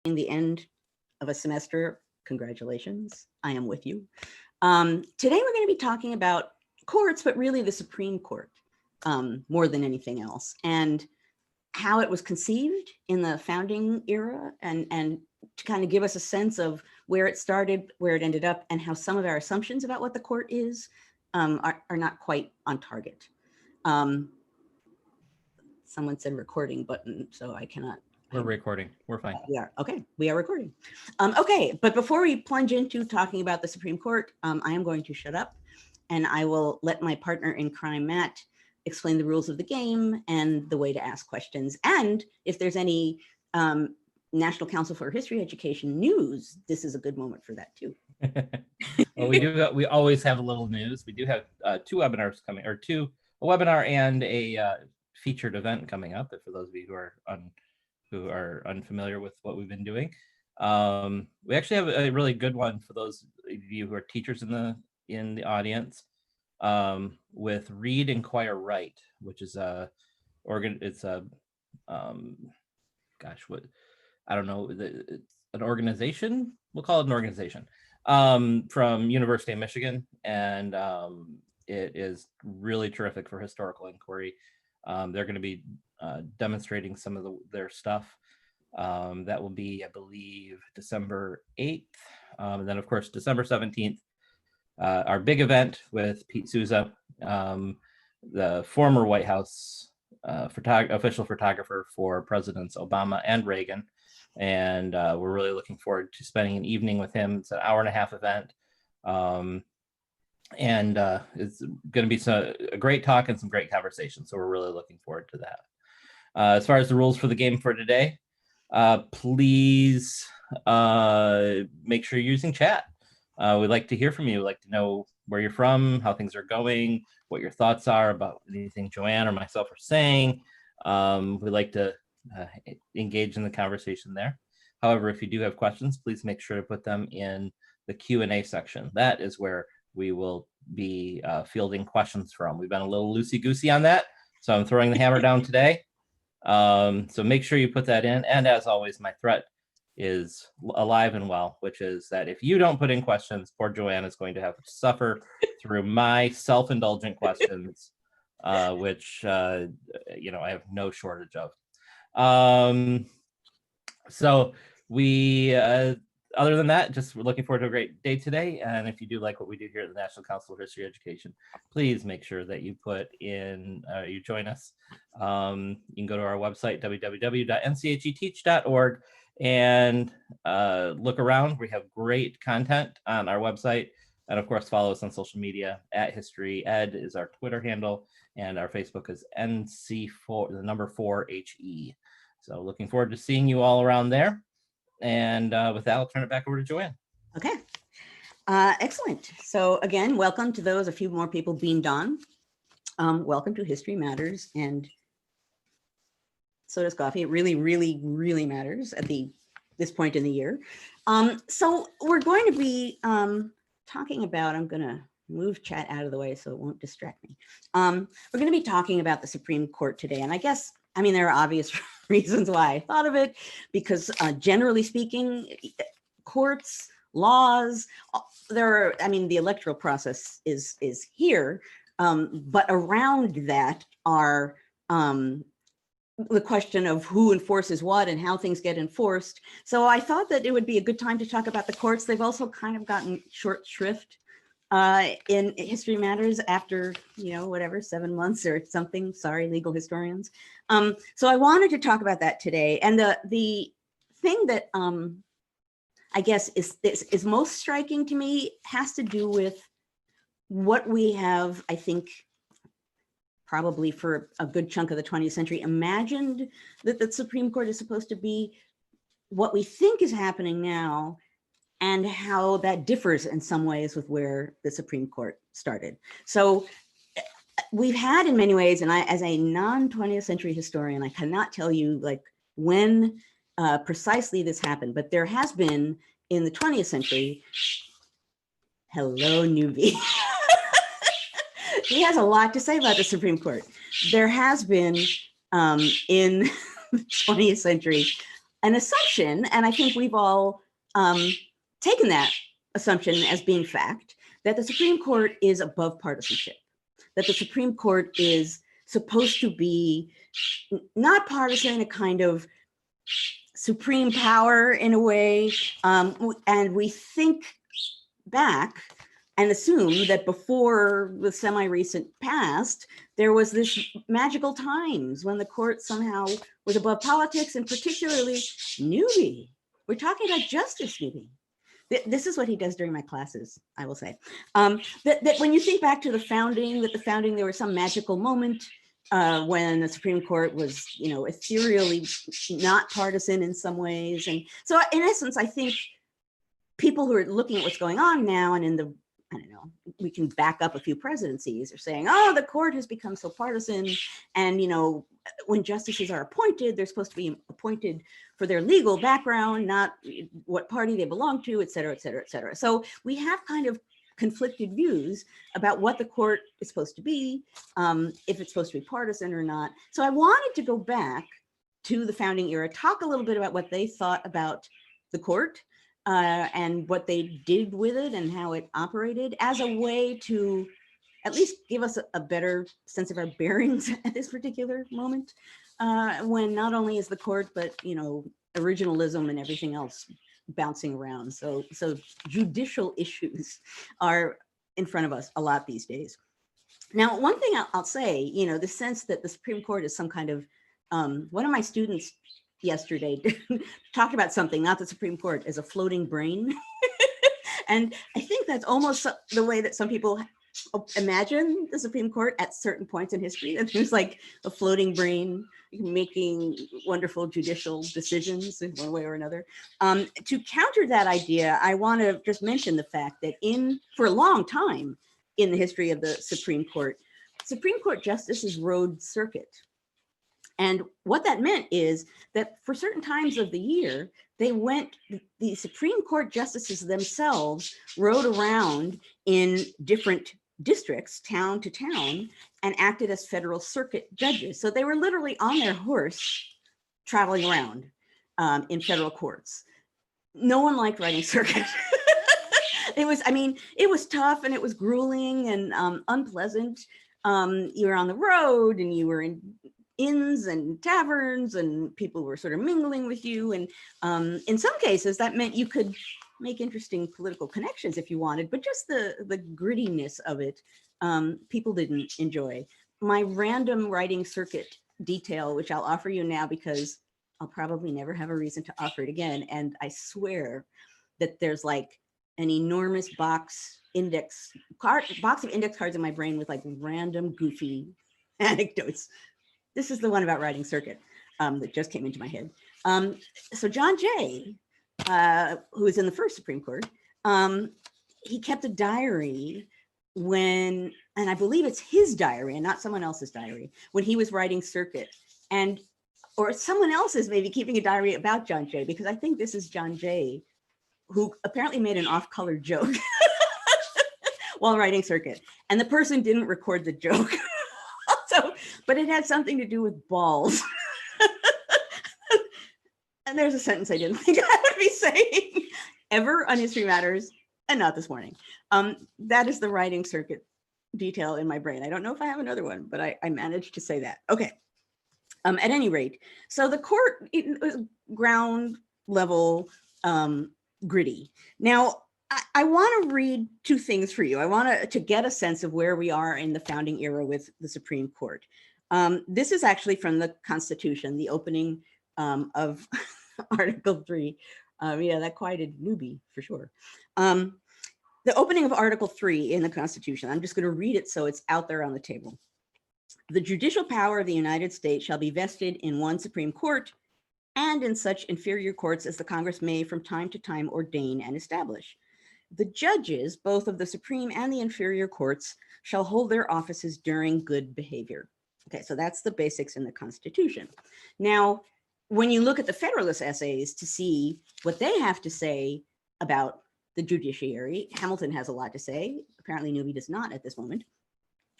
the end of a semester. Congratulations, I am with you. Today we're going to be talking about courts, but really the Supreme Court more than anything else, and how it was conceived in the founding era, and to kind of give us a sense of where it started, where it ended up, and how some of our assumptions about what the court is are not quite on target. Someone said recording button, so I cannot. We're recording. We're fine. We are. Okay, we are recording. Okay, but before we plunge into talking about the Supreme Court, I am going to shut up and I will let my partner in crime, Matt, explain the rules of the game and the way to ask questions. And if there's any National Council for History Education news, this is a good moment for that too. Well, we always have a little news. We do have two webinars coming, or a webinar and a featured event coming up. For those of you who are unfamiliar with what we've been doing, we actually have a really good one for those of you who are teachers in the audience, with Read, Inquire, Write, which is it's an organization. We'll call it an organization from University of Michigan, and it is really terrific for historical inquiry. They're going to be demonstrating some of their stuff. That will be, I believe, December 8th. And then, of course, December 17th, our big event with Pete Souza, the former White House official photographer for Presidents Obama and Reagan. And we're really looking forward to spending an evening with him. It's an hour-and-a-half event. And it's going to be a great talk and some great conversation. So we're really looking forward to that. As far as the rules for the game for today, please make sure you're using chat. We'd like to hear from you. We'd like to know where you're from, how things are going, what your thoughts are about anything Joanne or myself are saying. We'd like to engage in the conversation there. However, if you do have questions, please make sure to put them in the Q&A section. That is where we will be fielding questions from. We've been a little loosey-goosey on that, so I'm throwing the hammer down today. So make sure you put that in. And as always, my threat is alive and well, which is that if you don't put in questions, poor Joanne is going to have to suffer through my self-indulgent questions, which I have no shortage of. So we other than that, just we're looking forward to a great day today. And if you do like what we do here at the National Council for History Education, please make sure that you you join us. You can go to our website, www.ncheteach.org, and look around. We have great content on our website. And of course, follow us on social media. @HistoryEd is our Twitter handle, and our Facebook is NC4, the number 4HE. So looking forward to seeing you all around there. And with that, I'll turn it back over to Joanne. Okay, excellent. So again, welcome to those, a few more people beamed on. Welcome to History Matters, and so does coffee. It really, really, really matters at this point in the year. So we're going to be talking about, I'm going to move chat out of the way so it won't distract me. We're going to be talking about the Supreme Court today, and I guess, there are obvious reasons why I thought of it, because generally speaking, courts, laws, the electoral process is here, but around that are the question of who enforces what and how things get enforced. So I thought that it would be a good time to talk about the courts. They've also kind of gotten short shrift in History Matters after, 7 months or something. Sorry, legal historians. So I wanted to talk about that today. And the thing that I guess is most striking to me has to do with what we have, I think, probably for a good chunk of the 20th century, imagined that the Supreme Court is supposed to be what we think is happening now, and how that differs in some ways with where the Supreme Court started. So we've had, in many ways, and I, as a non-20th century historian, I cannot tell you when precisely this happened, but there has been in the 20th century, hello, newbie. He has a lot to say about the Supreme Court. There has been in the 20th century an assumption, and I think we've all taken that assumption as being fact, that the Supreme Court is above partisanship, that the Supreme Court is supposed to be not partisan, a kind of supreme power in a way. And we think back and assume that before the semi-recent past, there was this magical times when the court somehow was above politics, and particularly Newby. We're talking about Justice Newby. This is what he does during my classes, I will say. That when you think back to the founding, there was some magical moment when the Supreme Court was, ethereally not partisan in some ways. And so in essence, I think people who are looking at what's going on now and in the, I don't know, we can back up a few presidencies are saying, oh, the court has become so partisan. And, when justices are appointed, they're supposed to be appointed for their legal background, not what party they belong to, et cetera, et cetera, et cetera. So we have kind of conflicted views about what the court is supposed to be, if it's supposed to be partisan or not. So I wanted to go back to the founding era, talk a little bit about what they thought about the court and what they did with it and how it operated as a way to at least give us a better sense of our bearings at this particular moment, when not only is the court, but, originalism and everything else bouncing around. So judicial issues are in front of us a lot these days. Now, one thing I'll say, the sense that the Supreme Court is some kind of, one of my students yesterday talked about something, not the Supreme Court, as a floating brain. And I think that's almost the way that some people imagine the Supreme Court at certain points in history. That there's like a floating brain making wonderful judicial decisions in one way or another. To counter that idea, I want to just mention the fact that for a long time in the history of the Supreme Court justices rode circuit. And what that meant is that for certain times of the year, the Supreme Court justices themselves rode around in different districts, town to town, and acted as federal circuit judges. So they were literally on their horse traveling around in federal courts. No one liked riding circuit. It was tough and it was grueling and unpleasant. You were on the road and you were in inns and taverns and people were sort of mingling with you. And in some cases that meant you could make interesting political connections if you wanted, but just the grittiness of it, people didn't enjoy. My random riding circuit detail, which I'll offer you now because I'll probably never have a reason to offer it again. And I swear that there's like an enormous box of index cards in my brain with like random goofy anecdotes. This is the one about riding circuit that just came into my head. So John Jay, who was in the first Supreme Court, he kept a diary and I believe it's his diary and not someone else's diary, when he was riding circuit, or someone else is maybe keeping a diary about John Jay, because I think this is John Jay, who apparently made an off-color joke while riding circuit, and the person didn't record the joke. But it had something to do with balls. And there's a sentence I didn't think I would be saying ever on History Matters, and not this morning. That is the riding circuit detail in my brain. I don't know if I have another one, but I managed to say that. Okay. At any rate, so the court, it was ground level, gritty. Now, I want to read two things for you. I want to get a sense of where we are in the founding era with the Supreme Court. This is actually from the Constitution, the opening of Article 3. Yeah, that quieted Newby for sure. The opening of Article 3 in the Constitution, I'm just going to read it so it's out there on the table. The judicial power of the United States shall be vested in one Supreme Court and in such inferior courts as the Congress may from time to time ordain and establish. The judges, both of the Supreme and the inferior courts, shall hold their offices during good behavior. Okay, so that's the basics in the Constitution. Now, when you look at the Federalist essays to see what they have to say about the judiciary, Hamilton has a lot to say. Apparently Newby does not at this moment.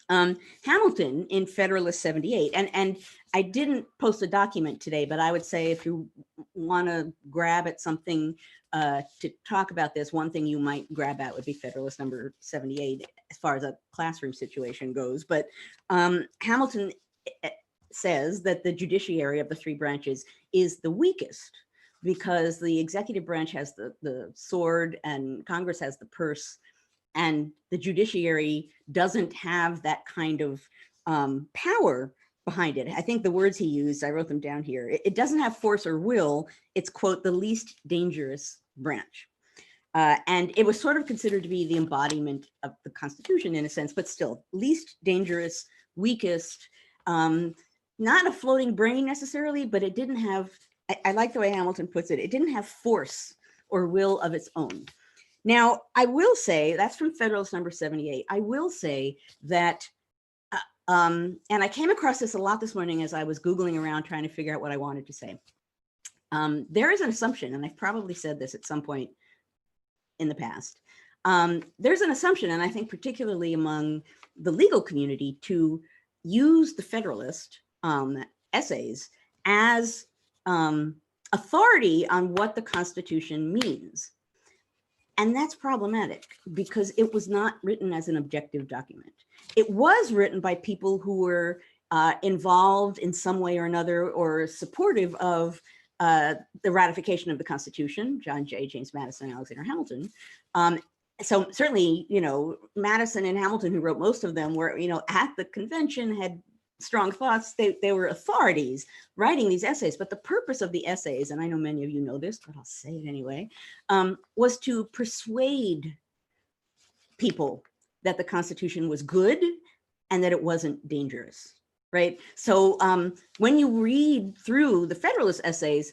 Hamilton in Federalist 78, and I didn't post a document today, but I would say if you want to grab at something to talk about this, one thing you might grab at would be Federalist number 78 as far as a classroom situation goes. But Hamilton says that the judiciary of the three branches is the weakest because the executive branch has the sword and Congress has the purse, and the judiciary doesn't have that kind of power behind it. I think the words he used, I wrote them down here. It doesn't have force or will. It's, quote, the least dangerous branch. And it was sort of considered to be the embodiment of the Constitution in a sense, but still least dangerous, weakest, not a floating brain necessarily, but it didn't have, I like the way Hamilton puts it, it didn't have force or will of its own. Now, I will say, that's from Federalist number 78. I will say that, and I came across this a lot this morning as I was Googling around trying to figure out what I wanted to say. There is an assumption, and I've probably said this at some point in the past. There's an assumption, and I think particularly among the legal community, to use the Federalist essays as authority on what the Constitution means. And that's problematic because it was not written as an objective document. It was written by people who were involved in some way or another or supportive of the ratification of the Constitution, John Jay, James Madison, Alexander Hamilton. So certainly, you know, Madison and Hamilton, who wrote most of them, were, you know, at the convention, had strong thoughts. They were authorities writing these essays, but the purpose of the essays, and I know many of you know this, but I'll say it anyway, was to persuade people that the Constitution was good and that it wasn't dangerous, right? So when you read through the Federalist essays,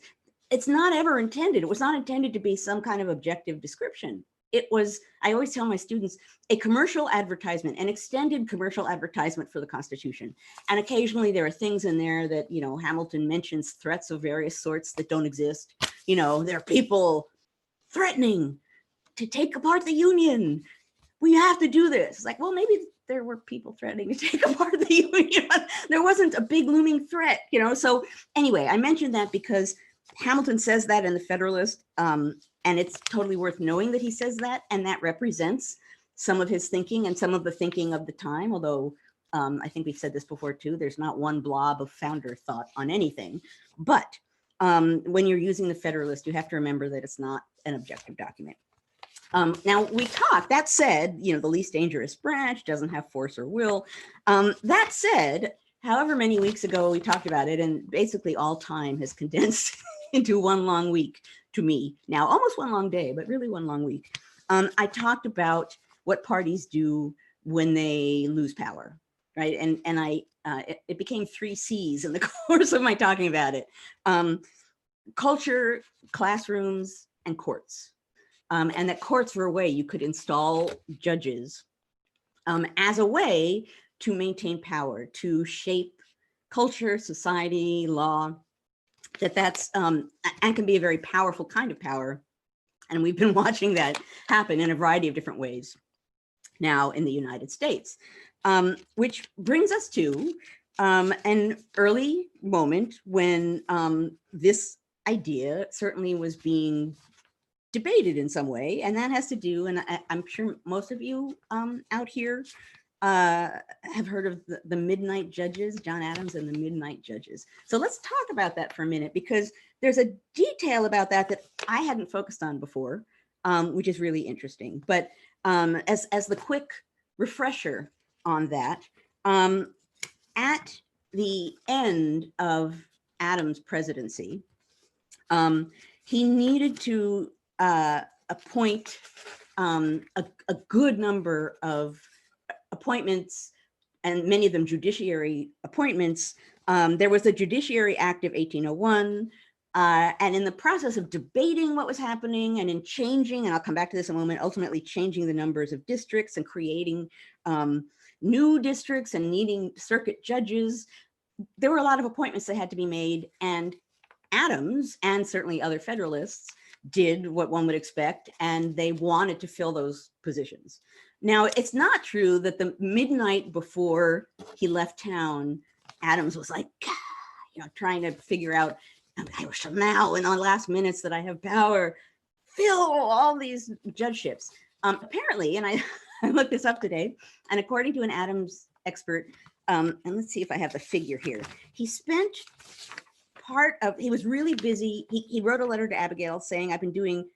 it's not ever intended, it was not intended to be some kind of objective description. It was, I always tell my students, a commercial advertisement, an extended commercial advertisement for the Constitution. And occasionally there are things in there that, you know, Hamilton mentions threats of various sorts that don't exist. You know, there are people threatening to take apart the Union. We have to do this. It's like, well, maybe there were people threatening to take apart the Union. There wasn't a big looming threat, you know? So anyway, I mentioned that because Hamilton says that in the Federalist, and it's totally worth knowing that he says that, and that represents some of his thinking and some of the thinking of the time, although I think we've said this before too, there's not one blob of founder thought on anything. But when you're using the Federalist, you have to remember that it's not an objective document. Now we talk, that said, you know, the least dangerous branch doesn't have force or will. That said, however many weeks ago we talked about it, and basically all time has condensed into one long week to me. Now, almost one long day, but really one long week. I talked about what parties do when they lose power, right? And it became 3 C's in the course of my talking about it. Culture, classrooms, and courts. And that courts were a way you could install judges as a way to maintain power, to shape culture, society, law, that's and can be a very powerful kind of power. And we've been watching that happen in a variety of different ways now in the United States, which brings us to an early moment when this idea certainly was being debated in some way. And that has to do, and I'm sure most of you out here have heard of the Midnight Judges, John Adams and the Midnight Judges. So let's talk about that for a minute, because there's a detail about that that I hadn't focused on before, which is really interesting. But as the quick refresher on that, at the end of Adams' presidency, he needed to appoint a good number of appointments, and many of them judiciary appointments. There was the Judiciary Act of 1801, and in the process of debating what was happening and in changing, and I'll come back to this in a moment, ultimately changing the numbers of districts and creating new districts and needing circuit judges, there were a lot of appointments that had to be made, and Adams and certainly other Federalists did what one would expect, and they wanted to fill those positions. Now, it's not true that the midnight before he left town, Adams was like, trying to figure out, I shall now, in the last minutes that I have power, fill all these judgeships. Apparently, and I looked this up today, and according to an Adams expert, and let's see if I have the figure here, he was really busy. He wrote a letter to Abigail saying, I've been doing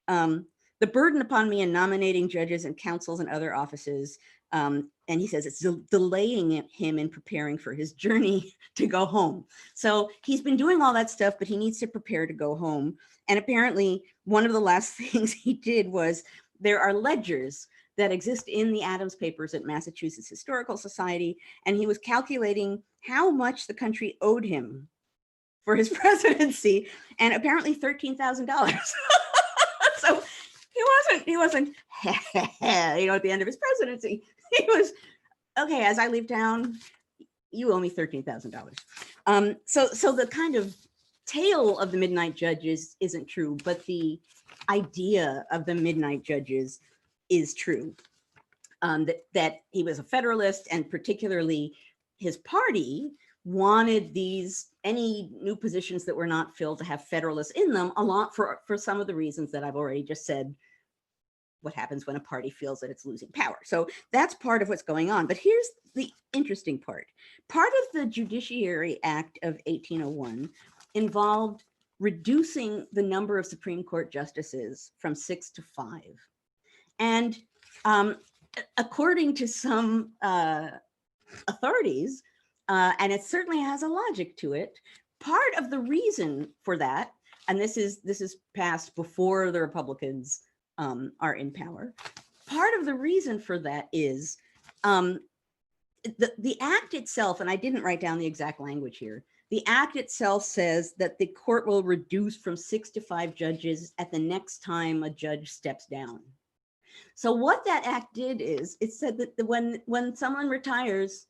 the burden upon me in nominating judges and councils and other offices. And he says it's delaying him in preparing for his journey to go home. So he's been doing all that stuff, but he needs to prepare to go home. And apparently one of the last things he did was, there are ledgers that exist in the Adams papers at Massachusetts Historical Society. And he was calculating how much the country owed him for his presidency, and apparently $13,000. So he wasn't, at the end of his presidency, he was, okay, as I leave town, you owe me $13,000. So the kind of tale of the midnight judges isn't true, but the idea of the midnight judges is true. That he was a Federalist, and particularly his party wanted any new positions that were not filled to have Federalists in them, a lot for some of the reasons that I've already just said, what happens when a party feels that it's losing power. So that's part of what's going on. But here's the interesting part. Part of the Judiciary Act of 1801 involved reducing the number of Supreme Court justices from 6 to 5. And according to some authorities, and it certainly has a logic to it, part of the reason for that, and this is passed before the Republicans are in power, part of the reason for that is the act itself, and I didn't write down the exact language here, the act itself says that the court will reduce from 6 to 5 judges at the next time a judge steps down. So what that act did is, it said that when someone retires,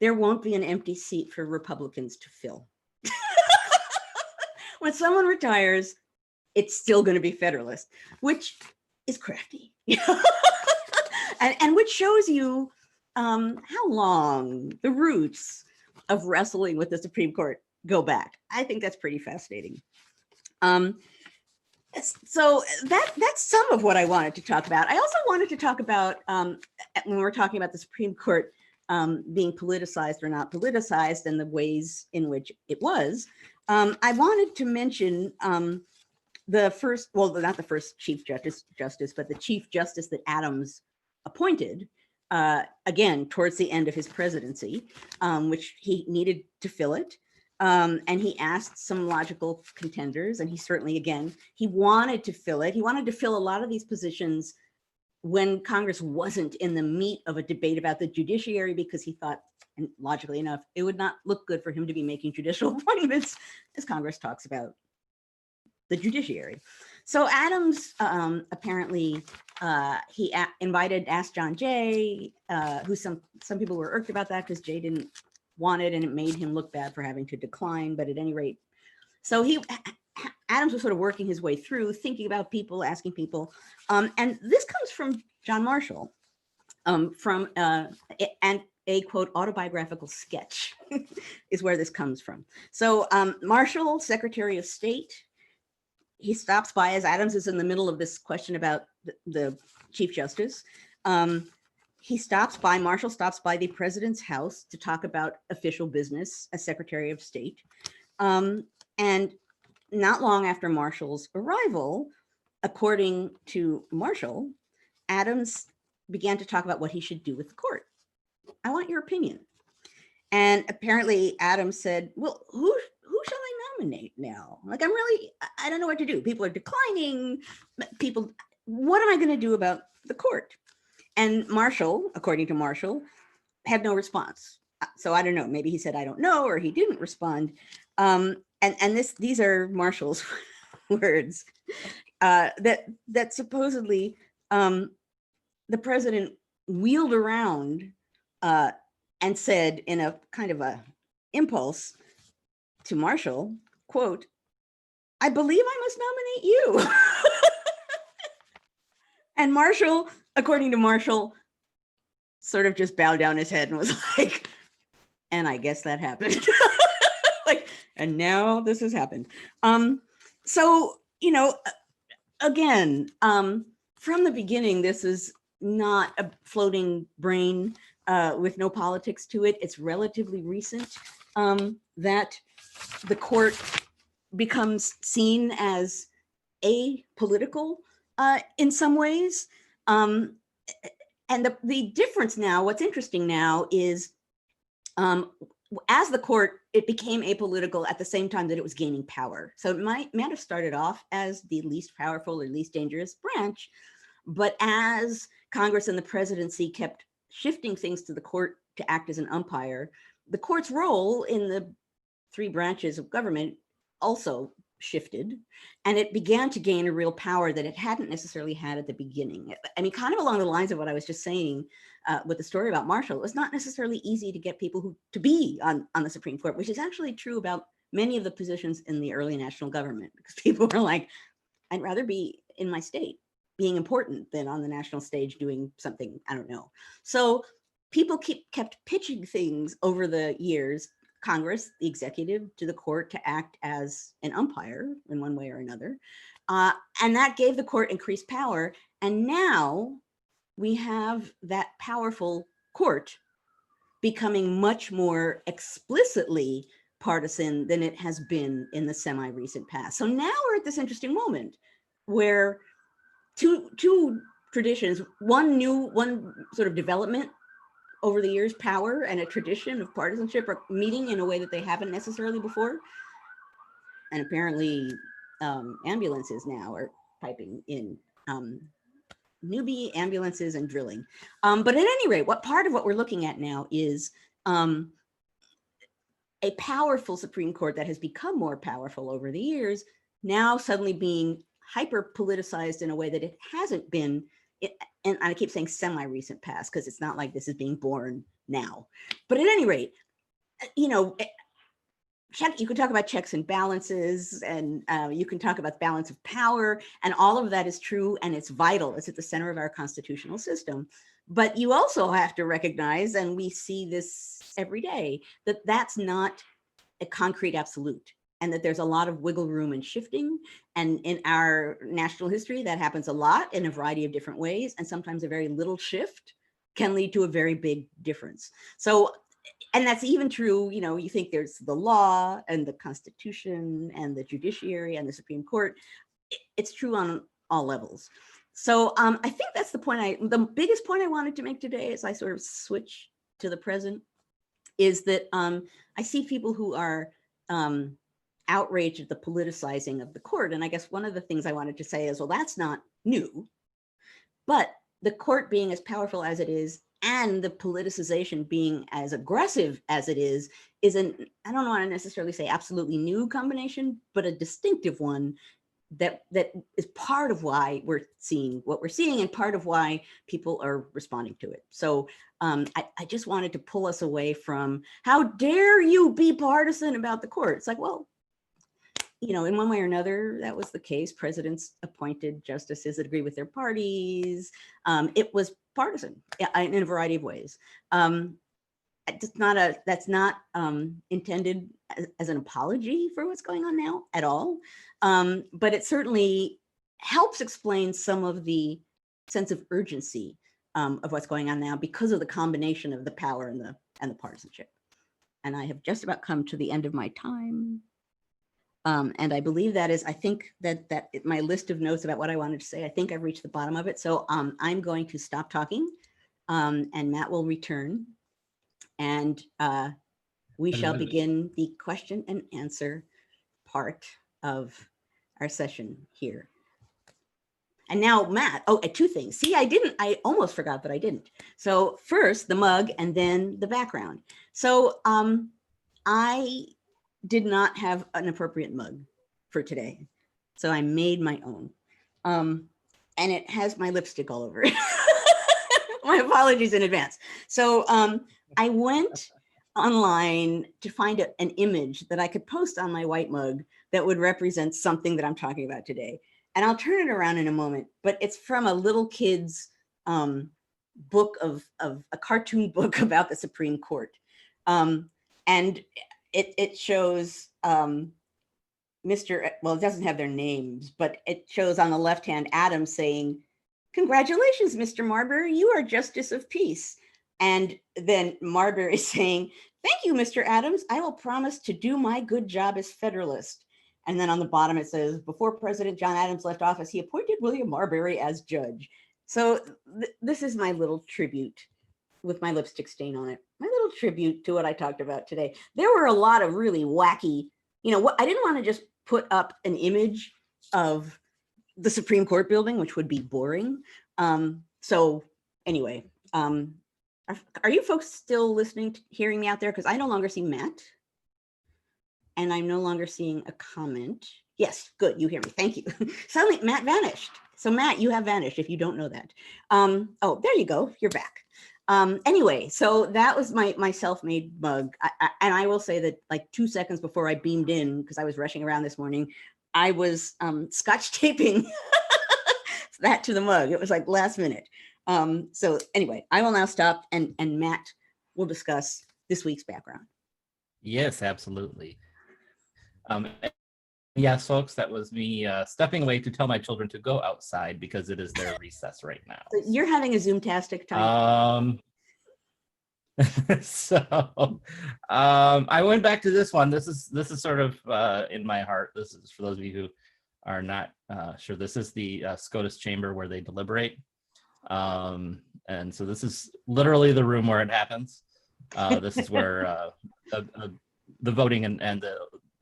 there won't be an empty seat for Republicans to fill. When someone retires, it's still going to be Federalist, which is crafty. and which shows you how long the roots of wrestling with the Supreme Court go back. I think that's pretty fascinating. So that's some of what I wanted to talk about. I also wanted to talk about, when we're talking about the Supreme Court being politicized or not politicized, and the ways in which it was, I wanted to mention the first, well, not the first Chief Justice, but the Chief Justice that Adams appointed, again, towards the end of his presidency, which he needed to fill it. And he asked some logical contenders, and he certainly, again, he wanted to fill it. He wanted to fill a lot of these positions when Congress wasn't in the meat of a debate about the judiciary, because he thought, and logically enough, it would not look good for him to be making judicial appointments as Congress talks about the judiciary. So Adams apparently, he asked John Jay, who some people were irked about that because Jay didn't want it and it made him look bad for having to decline, but at any rate, so Adams was sort of working his way through, thinking about people, asking people, and this comes from John Marshall, from a quote autobiographical sketch is where this comes from. So Marshall, Secretary of State, he stops by as Adams is in the middle of this question about the Chief Justice. Marshall stops by the president's house to talk about official business as Secretary of State. And not long after Marshall's arrival, according to Marshall, Adams began to talk about what he should do with the court. I want your opinion. And apparently Adams said, well, who shall I nominate now? Like, I don't know what to do. People are declining. What am I going to do about the court? And Marshall, according to Marshall, had no response. So I don't know, maybe he said, I don't know, or he didn't respond. And these are Marshall's words, that supposedly the president wheeled around and said in a kind of a impulse to Marshall, quote, I believe I must nominate you. And Marshall, according to Marshall, sort of just bowed down his head and was like, and I guess that happened. Like, and now this has happened. So, you know, again, from the beginning, this is not a floating brain with no politics to it. It's relatively recent that the court becomes seen as apolitical in some ways. And the difference now, what's interesting now is as the court, it became apolitical at the same time that it was gaining power. So it might have started off as the least powerful or least dangerous branch, but as Congress and the presidency kept shifting things to the court to act as an umpire, the court's role in the three branches of government also shifted, and it began to gain a real power that it hadn't necessarily had at the beginning. I mean, kind of along the lines of what I was just saying with the story about Marshall, it was not necessarily easy to get people to be on the Supreme Court, which is actually true about many of the positions in the early national government, because people were like, I'd rather be in my state being important than on the national stage doing something, I don't know. So people kept pitching things over the years, Congress, the executive, to the court to act as an umpire in one way or another. And that gave the court increased power. And now we have that powerful court becoming much more explicitly partisan than it has been in the semi-recent past. So now we're at this interesting moment where two traditions, one sort of development over the years, power and a tradition of partisanship are meeting in a way that they haven't necessarily before. And apparently ambulances now are piping in, newbie ambulances and drilling. But at any rate, part of what we're looking at now is a powerful Supreme Court that has become more powerful over the years, now suddenly being hyper politicized in a way that it hasn't been, and I keep saying semi-recent past because it's not like this is being born now. But at any rate, you know, you can talk about checks and balances, and you can talk about balance of power, and all of that is true, and it's vital. It's at the center of our constitutional system. But you also have to recognize, and we see this every day, that that's not a concrete absolute, and that there's a lot of wiggle room and shifting. And in our national history, that happens a lot in a variety of different ways. And sometimes a very little shift can lead to a very big difference. So, and that's even true, you know, you think there's the law and the Constitution and the judiciary and the Supreme Court. It's true on all levels. So I think that's the biggest point I wanted to make today as I sort of switch to the present is that I see people who are outraged at the politicizing of the court. And I guess one of the things I wanted to say is, well, that's not new, but the court being as powerful as it is and the politicization being as aggressive as it is I don't want to necessarily say absolutely new combination, but a distinctive one that is part of why we're seeing what we're seeing and part of why people are responding to it. So I just wanted to pull us away from, how dare you be partisan about the court? It's like, well, you know, in one way or another, that was the case. Presidents appointed justices that agree with their parties. It was partisan in a variety of ways. That's not intended as an apology for what's going on now at all. But it certainly helps explain some of the sense of urgency of what's going on now because of the combination of the power and the partisanship. And I have just about come to the end of my time. And I believe that is, I think that my list of notes about what I wanted to say, I think I've reached the bottom of it. So I'm going to stop talking and Matt will return. And we shall begin the question and answer part of our session here. And now, Matt, two things. See, I almost forgot that I didn't. So first the mug and then the background. So I did not have an appropriate mug for today. So I made my own. And it has my lipstick all over it. My apologies in advance. So I went online to find an image that I could post on my white mug that would represent something that I'm talking about today. And I'll turn it around in a moment, but it's from a little kid's book of a cartoon book about the Supreme Court. And it shows well, it doesn't have their names, but it shows on the left hand Adams saying, "Congratulations, Mr. Marbury, you are Justice of Peace." And then Marbury is saying, "Thank you, Mr. Adams. I will promise to do my good job as Federalist." And then on the bottom it says, "Before President John Adams left office, he appointed William Marbury as judge." So this is my little tribute with my lipstick stain on it. My little tribute to what I talked about today. There were a lot of really wacky, I didn't want to just put up an image of the Supreme Court building, which would be boring. So anyway, are you folks still listening, hearing me out there? Because I no longer see Matt. And I'm no longer seeing a comment. Yes, good, you hear me, thank you. Suddenly Matt vanished. So Matt, you have vanished if you don't know that. Oh, there you go, you're back. Anyway, so that was my self-made mug. And I will say that like 2 seconds before I beamed in, because I was rushing around this morning, I was scotch taping that to the mug. It was like last minute. So anyway, I will now stop and Matt will discuss this week's background. Yes, absolutely. Yes, folks, that was me stepping away to tell my children to go outside because it is their recess right now. So you're having a Zoom-tastic time. I went back to this one. This is sort of in my heart. This is for those of you who are not sure. This is the SCOTUS Chamber where they deliberate. And so this is literally the room where it happens. This is where the voting and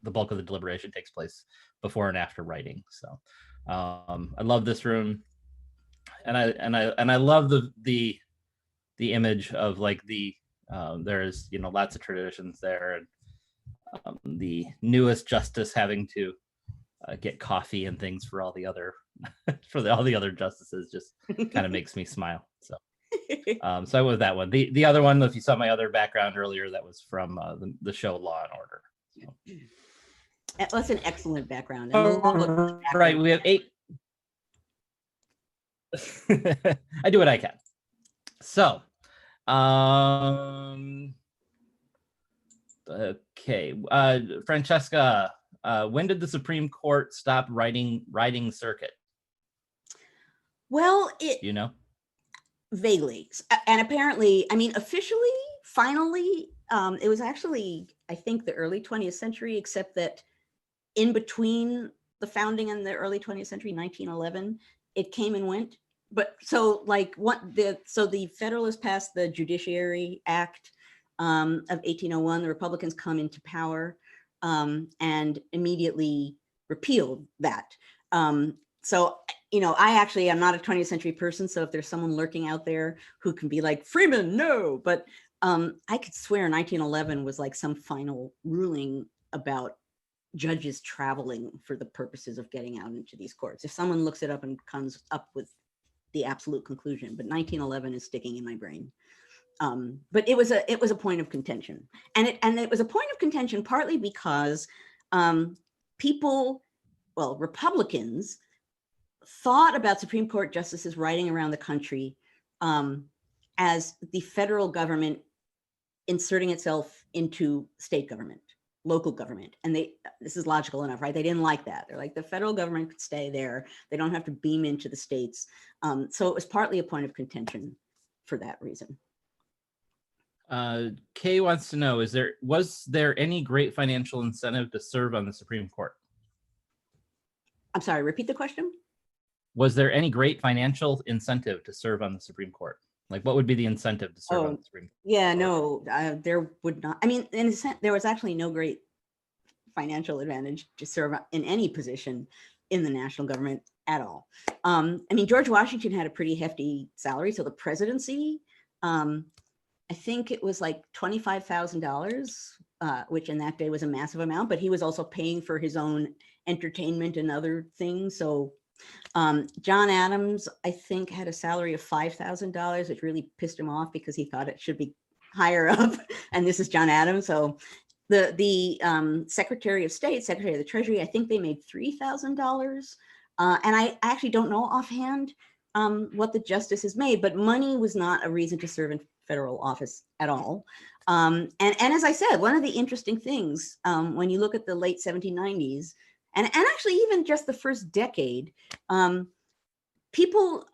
the bulk of the deliberation takes place before and after writing. So I love this room, and I love the image of like there's lots of traditions there, and the newest justice having to get coffee and things for all the other all the other justices just kind of makes me smile. So so I went with that one. The other one, if you saw my other background earlier, that was from the show Law and Order. So. That's an excellent background. Right, we have 8. I do what I can. So, okay, Francesca, when did the Supreme Court stop riding circuit? Well, vaguely, and apparently, I mean, officially, finally, it was actually, I think, the early 20th century, except that in between the founding and the early 20th century, 1911, it came and went. But so like the Federalists passed the Judiciary Act of 1801. The Republicans come into power and immediately repealed that. So, I actually am not a 20th century person. So if there's someone lurking out there who can be like, Freeman, no, but I could swear 1911 was like some final ruling about judges traveling for the purposes of getting out into these courts. If someone looks it up and comes up with the absolute conclusion, but 1911 is sticking in my brain. But it was a point of contention, and it was a point of contention partly because Republicans thought about Supreme Court justices riding around the country as the federal government inserting itself into state government, local government. And this is logical enough, right? They didn't like that. They're like, the federal government could stay there. They don't have to beam into the states. So it was partly a point of contention for that reason. Kay wants to know, was there any great financial incentive to serve on the Supreme Court? I'm sorry, repeat the question. Was there any great financial incentive to serve on the Supreme Court? Like, what would be the incentive to serve on the Supreme Court? Yeah, no, there would not. I mean, in a sense, there was actually no great financial advantage to serve in any position in the national government at all. I mean, George Washington had a pretty hefty salary. So the presidency, I think it was like $25,000, which in that day was a massive amount, but he was also paying for his own entertainment and other things. So John Adams, I think, had a salary of $5,000, which really pissed him off because he thought it should be higher up. And this is John Adams. So the Secretary of State, Secretary of the Treasury, I think they made $3,000. And I actually don't know offhand what the justices made, but money was not a reason to serve in federal office at all. And as I said, one of the interesting things when you look at the late 1790s, and actually even just the first decade, people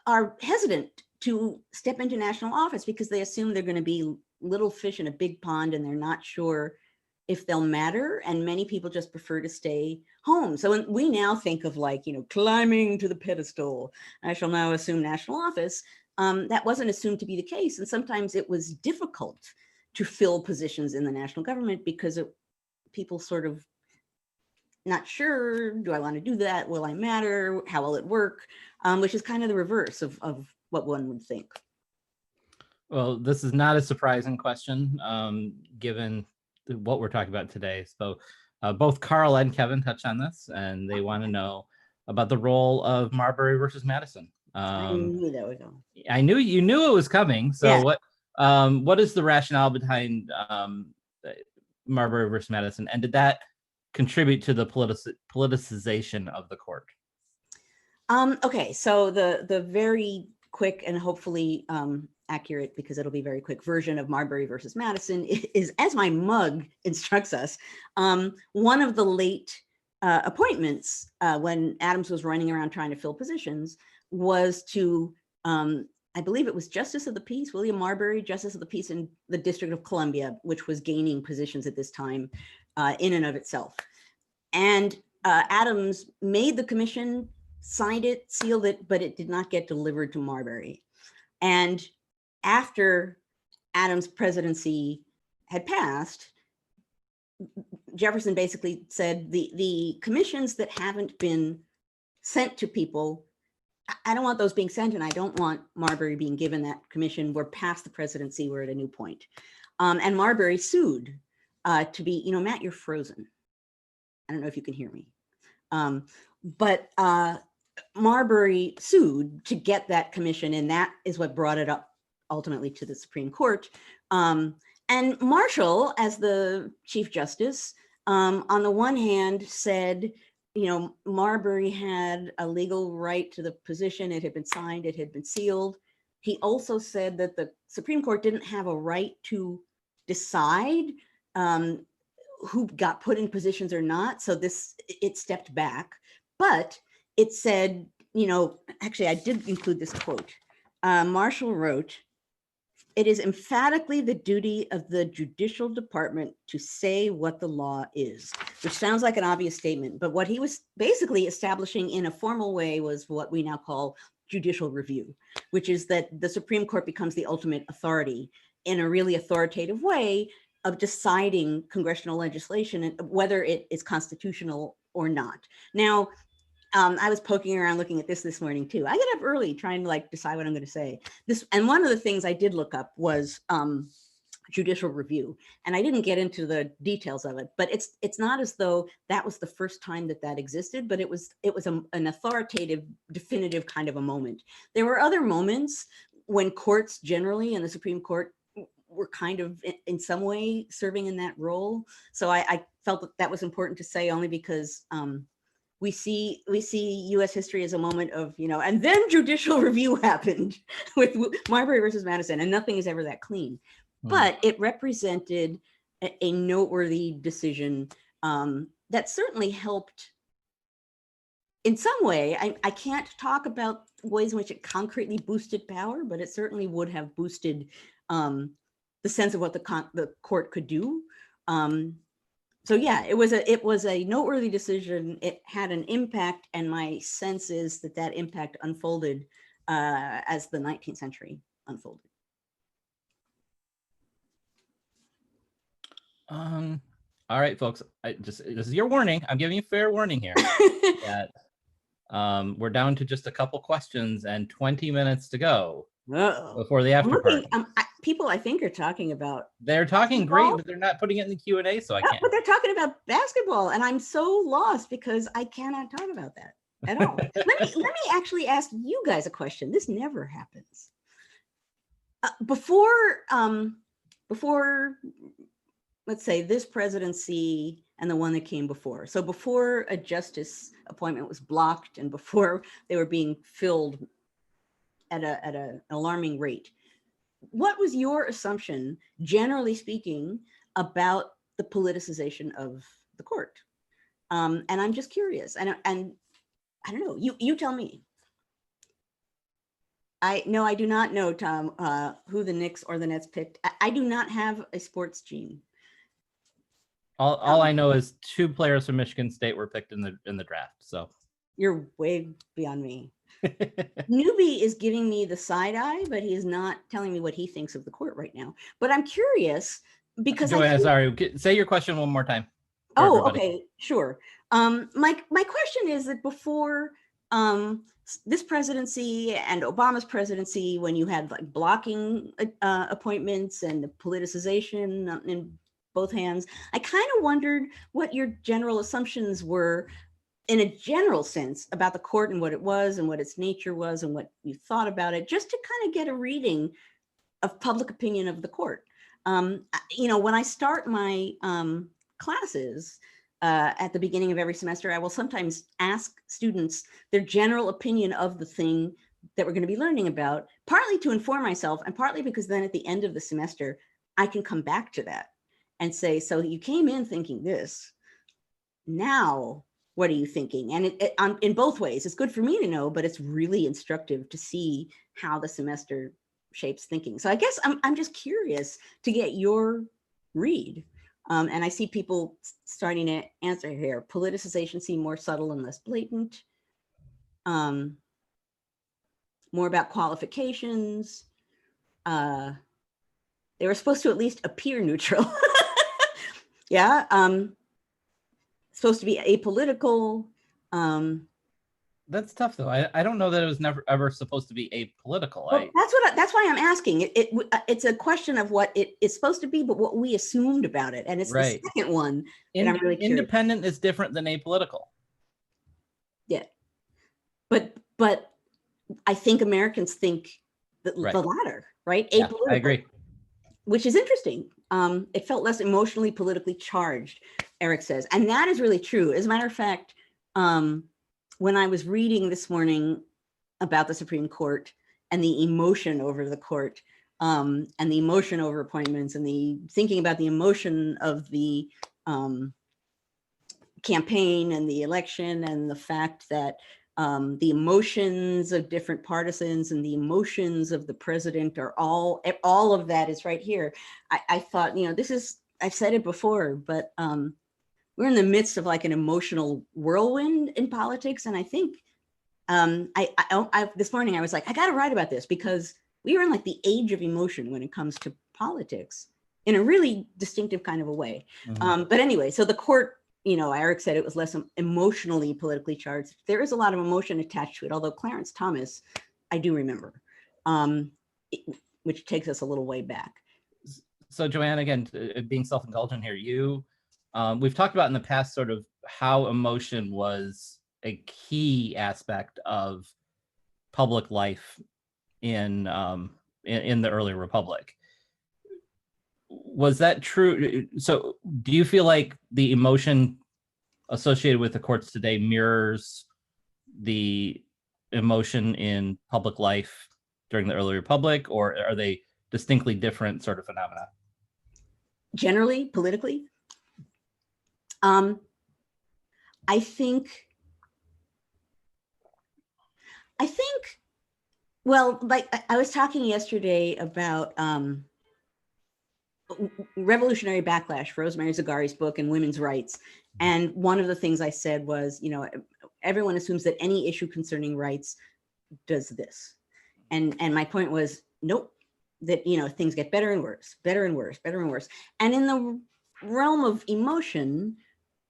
are hesitant to step into national office because they assume they're going to be little fish in a big pond and they're not sure if they'll matter. And many people just prefer to stay home. So when we now think of like, climbing to the pedestal, I shall now assume national office. That wasn't assumed to be the case. And sometimes it was difficult to fill positions in the national government because people sort of not sure, do I want to do that? Will I matter? How will it work? Which is kind of the reverse of what one would think. Well, this is not a surprising question, given what we're talking about today. So both Carl and Kevin touched on this, and they want to know about the role of Marbury versus Madison. I knew that would go. I knew you knew it was coming. So yeah. What is the rationale behind Marbury versus Madison, and did that contribute to the politicization of the court? Okay, so the very quick and hopefully accurate, because it'll be very quick, version of Marbury versus Madison is, as my mug instructs us, one of the late appointments when Adams was running around trying to fill positions was to, I believe it was Justice of the Peace, William Marbury, Justice of the Peace in the District of Columbia, which was gaining positions at this time in and of itself. And Adams made the commission, signed it, sealed it, but it did not get delivered to Marbury. And after Adams' presidency had passed, Jefferson basically said the commissions that haven't been sent to people, I don't want those being sent, and I don't want Marbury being given that commission. We're past the presidency, we're at a new point. And Marbury sued to be, Matt, you're frozen. I don't know if you can hear me. But Marbury sued to get that commission, and that is what brought it up ultimately to the Supreme Court. And Marshall, as the Chief Justice, on the one hand said, Marbury had a legal right to the position. It had been signed, it had been sealed. He also said that the Supreme Court didn't have a right to decide who got put in positions or not. So it stepped back, but it said, actually I did include this quote. Marshall wrote, "It is emphatically the duty of the judicial department to say what the law is," which sounds like an obvious statement, but what he was basically establishing in a formal way was what we now call judicial review, which is that the Supreme Court becomes the ultimate authority in a really authoritative way of deciding congressional legislation and whether it is constitutional or not. Now, I was poking around looking at this morning too. I get up early trying to decide what I'm going to say. And one of the things I did look up was judicial review, and I didn't get into the details of it. But it's not as though that was the first time that existed, but it was an authoritative, definitive kind of a moment. There were other moments when courts generally, and the Supreme Court, were kind of in some way serving in that role. So I felt that was important to say, only because we see U.S. history as a moment of, and then judicial review happened with Marbury versus Madison, and nothing is ever that clean. But it represented a noteworthy decision that certainly helped in some way. I can't talk about ways in which it concretely boosted power, but it certainly would have boosted the sense of what the court could do. So yeah, it was a noteworthy decision. It had an impact, and my sense is that impact unfolded as the 19th century unfolded. All right, folks. This is your warning. I'm giving you fair warning here. That we're down to just a couple questions and 20 minutes to go before the after party. People, I think, are talking about. They're talking great, but they're not putting it in the Q&A, so I can't. But they're talking about basketball, and I'm so lost because I cannot talk about that at all. let me actually ask you guys a question. This never happens. Before, let's say, this presidency and the one that came before. So before a justice appointment was blocked and before they were being filled at an alarming rate. What was your assumption, generally speaking, about the politicization of the court? And I'm just curious, and I don't know, you tell me. I do not know, Tom, who the Knicks or the Nets picked. I do not have a sports gene. All I know is 2 players from Michigan State were picked in the draft. So You're way beyond me. Newbie is giving me the side eye, but he is not telling me what he thinks of the court right now. But I'm curious because Joanna, sorry, say your question one more time. Oh, everybody. Okay, sure. My question is that before this presidency and Obama's presidency, when you had like blocking appointments and the politicization in both hands, I kind of wondered what your general assumptions were in a general sense about the court and what it was and what its nature was and what you thought about it, just to kind of get a reading of public opinion of the court. You know, when I start my classes at the beginning of every semester, I will sometimes ask students their general opinion of the thing that we're going to be learning about, partly to inform myself and partly because then at the end of the semester, I can come back to that and say, so you came in thinking this, now what are you thinking? And in both ways, it's good for me to know, but it's really instructive to see how the semester shapes thinking. So I guess I'm just curious to get your read. And I see people starting to answer here. Politicization seemed more subtle and less blatant. More about qualifications. They were supposed to at least appear neutral. Yeah. Supposed to be apolitical. That's tough though. I don't know that it was never ever supposed to be apolitical. Well, that's why I'm asking. It's a question of what it is supposed to be, but what we assumed about it, and it's right. The second one that I'm really curious. Independent is different than apolitical. Yeah, but I think Americans think the latter, right? Yeah, I agree. Which is interesting. It felt less emotionally, politically charged, Eric says, and that is really true. As a matter of fact, when I was reading this morning about the Supreme Court and the emotion over the court and the emotion over appointments and the thinking about the emotion of the campaign and the election and the fact that the emotions of different partisans and the emotions of the president are all of that is right here. I thought, you know, this is, I've said it before, but we're in the midst of like an emotional whirlwind in politics. And I think this morning I was like, I got to write about this because we are in like the age of emotion when it comes to politics in a really distinctive kind of a way. Mm-hmm. But anyway, so the court, you know, Eric said it was less emotionally politically charged. There is a lot of emotion attached to it, although Clarence Thomas, I do remember, which takes us a little way back. So Joanne, again, being self-indulgent here, we've talked about in the past sort of how emotion was a key aspect of public life in the early republic. Was that true? So do you feel like the emotion associated with the courts today mirrors the emotion in public life during the early republic, or are they distinctly different sort of phenomena? Generally, politically? I think, well, like I was talking yesterday about revolutionary backlash, Rosemary Zagari's book, and women's rights. And one of the things I said was, you know, everyone assumes that any issue concerning rights does this. And my point was, nope, that, you know, things get better and worse, better and worse, better and worse. And in the realm of emotion,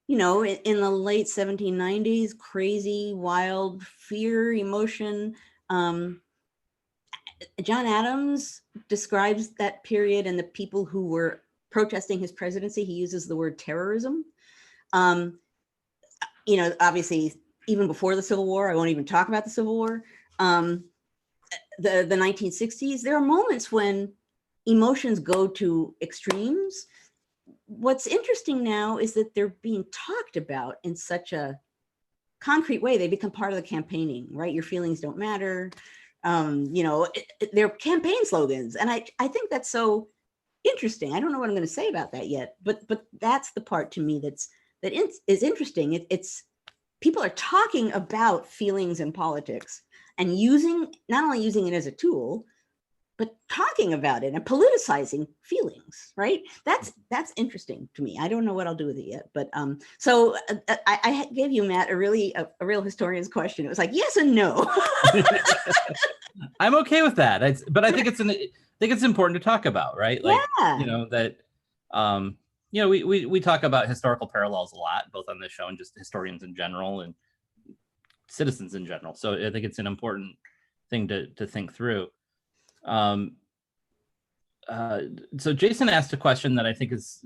you know, in the late 1790s, crazy, wild fear, emotion. John Adams describes that period and the people who were protesting his presidency. He uses the word terrorism. You know, obviously, even before the Civil War, I won't even talk about the Civil War. The 1960s, there are moments when emotions go to extremes. What's interesting now is that they're being talked about in such a concrete way. They become part of the campaigning, right? Your feelings don't matter. Their campaign slogans. And I think that's so interesting. I don't know what I'm going to say about that yet, but that's the part to me that is interesting. It's people are talking about feelings in politics and not only using it as a tool, but talking about it and politicizing feelings, right? That's interesting to me. I don't know what I'll do with it yet, but so I gave you, Matt, a real historian's question. It was like yes and no. I'm okay with that. But I think it's important to talk about, right? Like, we talk about historical parallels a lot, both on this show and just historians in general and citizens in general. So I think it's an important thing to think through. So Jason asked a question that I think is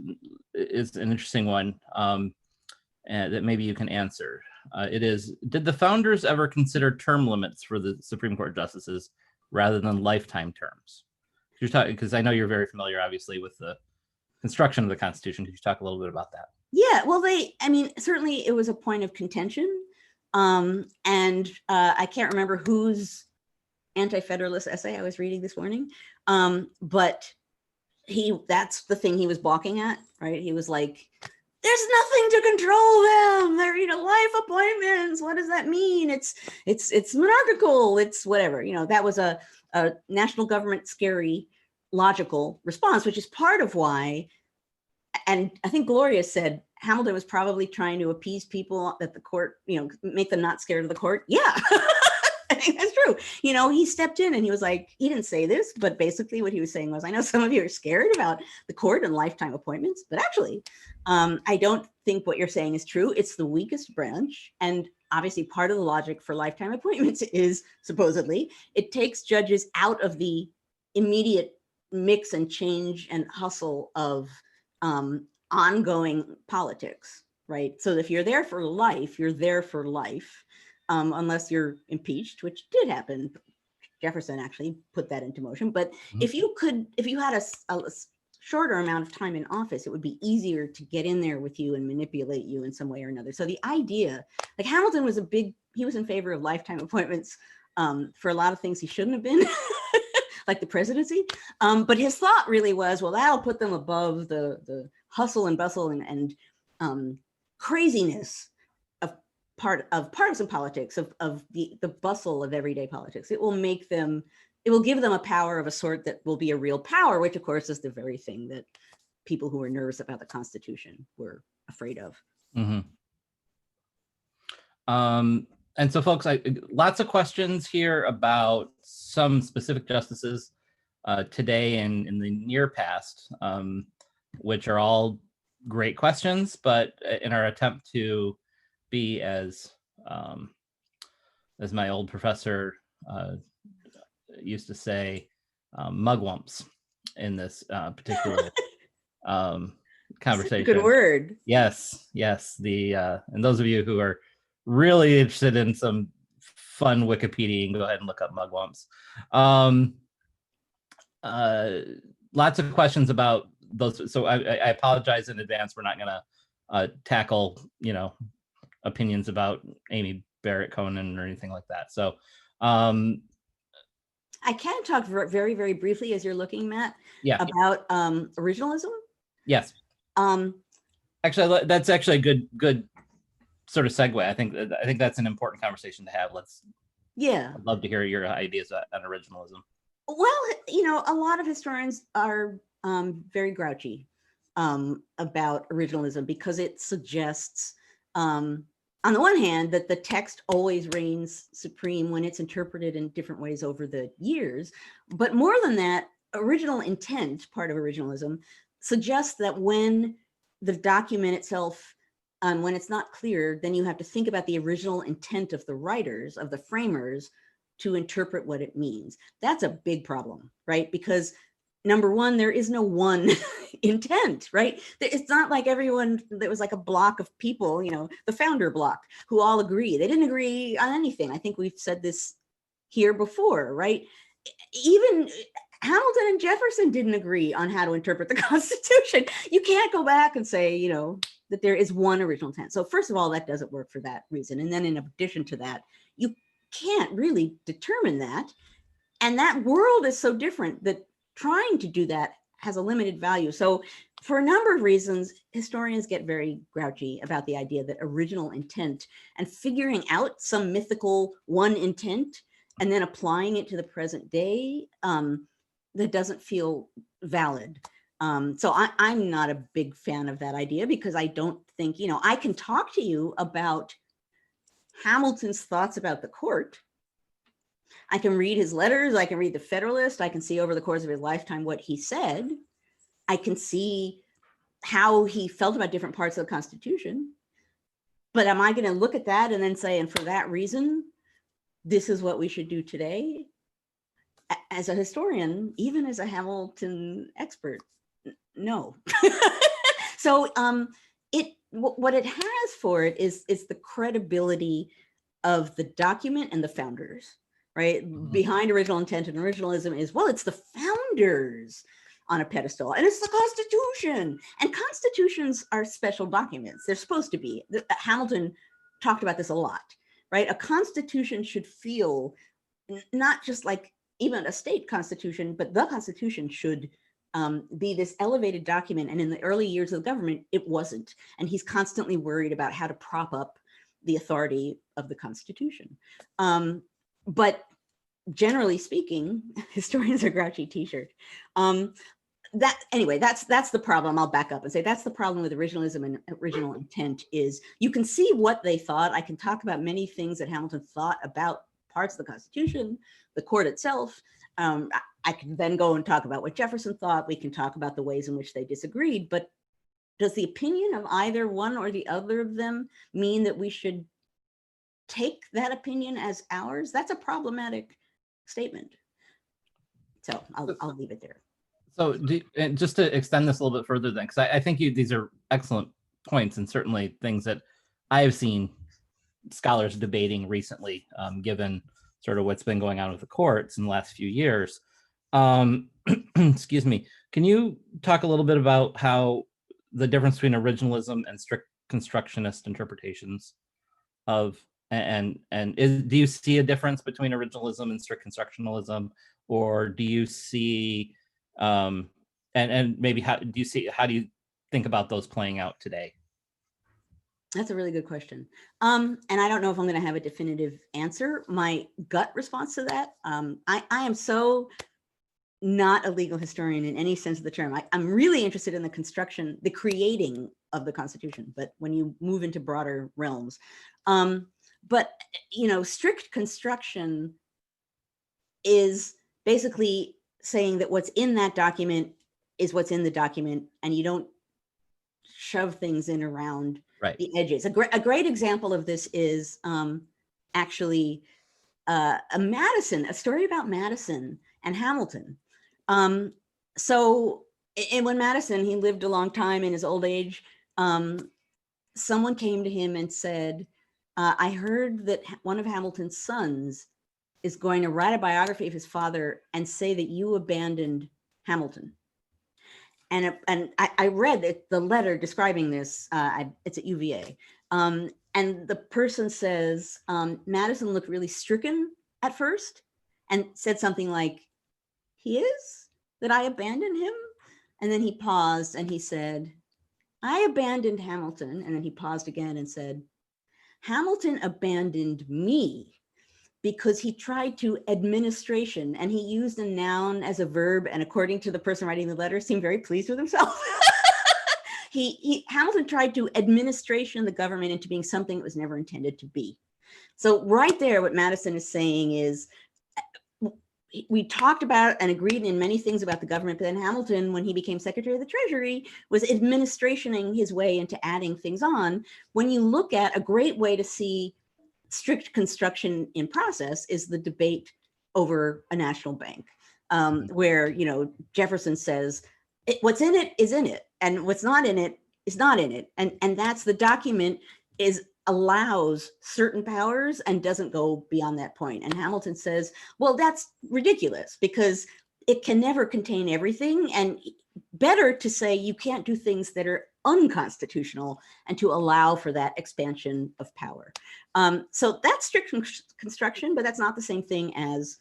an interesting one, and that maybe you can answer. It is, did the founders ever consider term limits for the Supreme Court justices rather than lifetime terms? Because I know you're very familiar, obviously, with the construction of the Constitution. Could you talk a little bit about that? Yeah, well, certainly it was a point of contention. And I can't remember whose anti-federalist essay I was reading this morning. But that's the thing he was balking at, right? He was like, there's nothing to control them. They're, life appointments. What does that mean? It's monarchical. It's whatever, that was a national government scary logical response, which is part of why, and I think Gloria said Hamilton was probably trying to appease people at the court, make them not scared of the court. Yeah. I think that's true. He stepped in and he was like, he didn't say this, but basically what he was saying was, I know some of you are scared about the court and lifetime appointments, but actually, I don't think what you're saying is true. It's the weakest branch. And obviously part of the logic for lifetime appointments is supposedly it takes judges out of the immediate mix and change and hustle of ongoing politics, right? So if you're there for life, you're there for life. Unless you're impeached, which did happen. Jefferson actually put that into motion. But if you had a shorter amount of time in office, it would be easier to get in there with you and manipulate you in some way or another. So the idea, like Hamilton was he was in favor of lifetime appointments for a lot of things he shouldn't have been, like the presidency. But his thought really was, well, that'll put them above the hustle and bustle and craziness part of partisan politics, of the bustle of everyday politics. It will give them a power of a sort that will be a real power, which of course is the very thing that people who were nervous about the Constitution were afraid of. Mm-hmm. And so folks, lots of questions here about some specific justices today and in the near past, which are all great questions, but in our attempt to be as my old professor used to say, mugwumps in this particular conversation. Good word. Yes. And those of you who are really interested in some fun Wikipedia, you can go ahead and look up mugwumps. Lots of questions about those. So I apologize in advance. We're not going to tackle, opinions about Amy Barrett Conan or anything like that. So I can talk very, very briefly as you're looking, Matt, about originalism. Yes. Actually, that's actually a good sort of segue. I think that's an important conversation to have. I'd love to hear your ideas on originalism. Well, a lot of historians are very grouchy about originalism because it suggests, on the one hand, that the text always reigns supreme when it's interpreted in different ways over the years. But more than that, original intent, part of originalism, suggests that when the document itself, when it's not clear, then you have to think about the original intent of the writers, of the framers, to interpret what it means. That's a big problem, right? Because number one, there is no one intent, right? It's not like everyone, there was like a block of people, the founder block, who all agree. They didn't agree on anything. I think we've said this here before, right? Even Hamilton and Jefferson didn't agree on how to interpret the Constitution. You can't go back and say, that there is one original intent. So first of all, that doesn't work for that reason. And then in addition to that, you can't really determine that And that world is so different that trying to do that has a limited value. So for a number of reasons, historians get very grouchy about the idea that original intent and figuring out some mythical one intent and then applying it to the present day, that doesn't feel valid. So I'm not a big fan of that idea, because I don't think, I can talk to you about Hamilton's thoughts about the court. I can read his letters, I can read the Federalist, I can see over the course of his lifetime what he said. I can see how he felt about different parts of the Constitution. But am I going to look at that and then say, and for that reason, this is what we should do today? As a historian, even as a Hamilton expert, no. So what it has for it is the credibility of the document and the founders, right? Mm-hmm. Behind original intent and originalism is, well, it's the founders on a pedestal, and it's the Constitution. And constitutions are special documents. They're supposed to be. Hamilton talked about this a lot, right? A constitution should feel not just like even a state constitution, but the Constitution should be this elevated document. And in the early years of the government, it wasn't. And he's constantly worried about how to prop up the authority of the Constitution. But generally speaking, historians are grouchy t-shirt. Anyway, that's the problem. I'll back up and say that's the problem with originalism and original intent is you can see what they thought. I can talk about many things that Hamilton thought about parts of the Constitution, the court itself. I can then go and talk about what Jefferson thought. We can talk about the ways in which they disagreed, but does the opinion of either one or the other of them mean that we should take that opinion as ours? That's a problematic statement. So I'll leave it there. So and just to extend this a little bit further then, because I think these are excellent points and certainly things that I have seen scholars debating recently, given sort of what's been going on with the courts in the last few years. Excuse me. Can you talk a little bit about how the difference between originalism and strict constructionist interpretations of, do you see a difference between originalism and strict constructionalism, or do you see, and maybe how do you think about those playing out today? That's a really good question. And I don't know if I'm going to have a definitive answer. My gut response to that, I am so not a legal historian in any sense of the term. I'm really interested in the creating of the Constitution, but when you move into broader realms. But, strict construction is basically saying that what's in that document is what's in the document, and you don't shove things in around the edges. A great example of this is actually a story about Madison and Hamilton. So when Madison, he lived a long time in his old age, someone came to him and said, I heard that one of Hamilton's sons is going to write a biography of his father and say that you abandoned Hamilton. And I read the letter describing this, it's at UVA. And the person says, Madison looked really stricken at first and said something like, he is? That I abandoned him? And then he paused and he said, I abandoned Hamilton. And then he paused again and said, Hamilton abandoned me because he tried to administration, and he used a noun as a verb, and according to the person writing the letter, seemed very pleased with himself. Hamilton tried to administration the government into being something it was never intended to be. So right there, what Madison is saying is, we talked about and agreed in many things about the government, but then Hamilton, when he became Secretary of the Treasury, was administrationing his way into adding things on. When you look at a great way to see strict construction in process is the debate over a national bank, where, Jefferson says, what's in it is in it, and what's not in it is not in it. And that's the document allows certain powers and doesn't go beyond that point. And Hamilton says, well, that's ridiculous because it can never contain everything, and better to say you can't do things that are unconstitutional and to allow for that expansion of power. So that's strict construction, but that's not the same thing as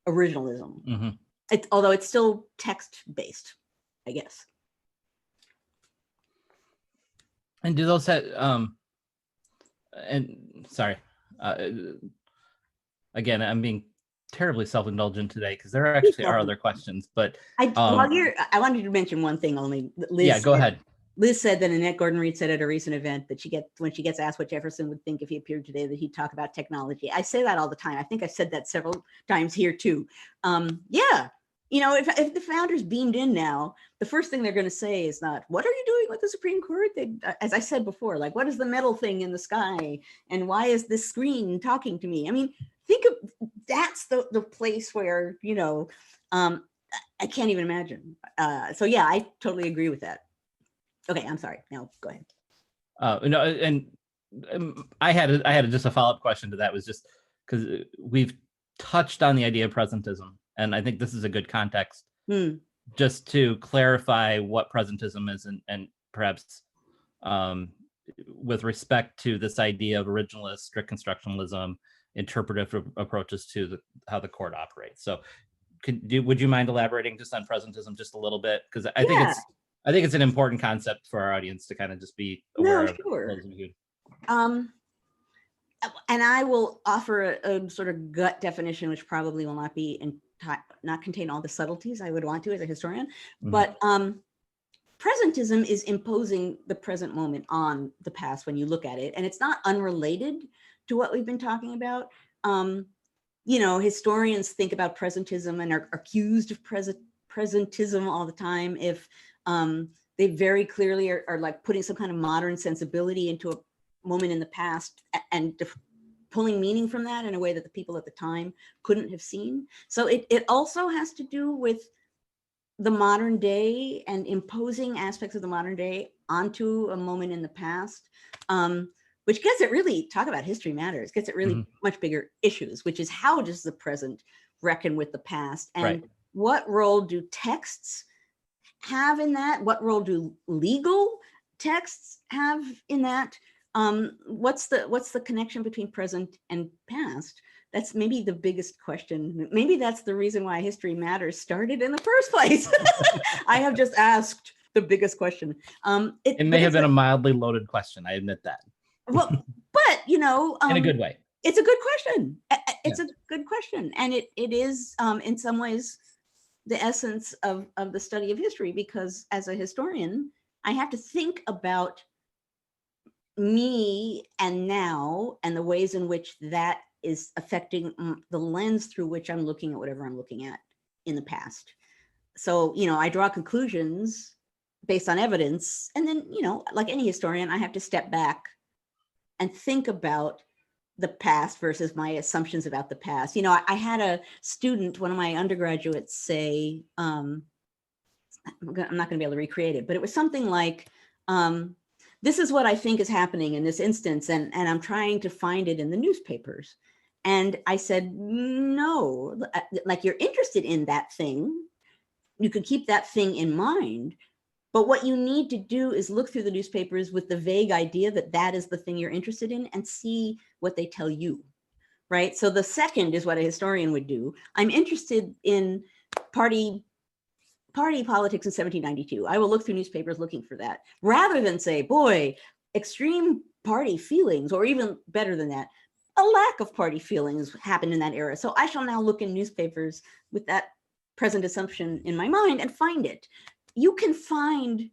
originalism. Mhm. Although it's still text-based, I guess. And do those have, and sorry, again, I'm being terribly self-indulgent today because there actually are other questions, but I wanted to mention one thing only. yeah, go ahead. Liz said that Annette Gordon-Reed said at a recent event that when she gets asked what Jefferson would think if he appeared today, that he'd talk about technology. I say that all the time. I think I've said that several times here too. Yeah, if the founders beamed in now, the first thing they're going to say is not, what are you doing with the Supreme Court? As I said before, like, what is the metal thing in the sky? And why is this screen talking to me? I mean, think of, that's the place where, I can't even imagine. So yeah, I totally agree with that. Okay, I'm sorry. Now go ahead. No, and I had just a follow-up question to that, was just because we've touched on the idea of presentism, and I think this is a good context just to clarify what presentism is, and perhaps with respect to this idea of originalist, strict constructionalism, interpretive approaches to how the court operates. So would you mind elaborating just on presentism just a little bit? Because I think it's an important concept for our audience to kind of just be aware of. Sure. And I will offer a sort of gut definition, which probably will not contain all the subtleties I would want to as a historian. But presentism is imposing the present moment on the past when you look at it, and it's not unrelated to what we've been talking about. Historians think about presentism and are accused of presentism all the time if they very clearly are like putting some kind of modern sensibility into a moment in the past and pulling meaning from that in a way that the people at the time couldn't have seen. So it also has to do with the modern day and imposing aspects of the modern day onto a moment in the past, which gets it really, talk about history matters, gets it really much bigger issues, which is how does the present reckon with the past, and what role do texts have in that? What role do legal texts have in that? What's the connection between present and past? That's maybe the biggest question. Maybe that's the reason why History Matters started in the first place. I have just asked the biggest question. It may have been a mildly loaded question. I admit that. Well, but in a good way. It's a good question. It's a good question, and it is in some ways the essence of the study of history, because as a historian, I have to think about me and now and the ways in which that is affecting the lens through which I'm looking at whatever I'm looking at in the past. So, I draw conclusions based on evidence, and then, like any historian, I have to step back and think about the past versus my assumptions about the past. I had a student, one of my undergraduates, say, I'm not going to be able to recreate it, but it was something like, this is what I think is happening in this instance, and I'm trying to find it in the newspapers. And I said, no, like, you're interested in that thing. You could keep that thing in mind. But what you need to do is look through the newspapers with the vague idea that that is the thing you're interested in and see what they tell you, right? So the second is what a historian would do. I'm interested in party politics in 1792. I will look through newspapers looking for that, rather than say, boy, extreme party feelings, or even better than that, a lack of party feelings happened in that era. So I shall now look in newspapers with that present assumption in my mind and find it. You can find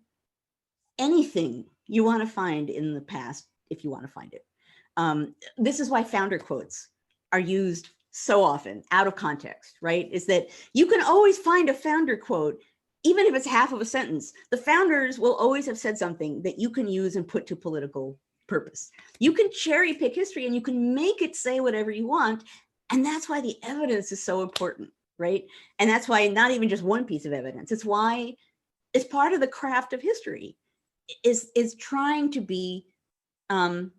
anything you want to find in the past if you want to find it. This is why founder quotes are used so often out of context, right? Is that you can always find a founder quote, even if it's half of a sentence. The founders will always have said something that you can use and put to political purpose. You can cherry pick history and you can make it say whatever you want. And that's why the evidence is so important, right? And that's why not even just one piece of evidence. It's why it's part of the craft of history is trying to be at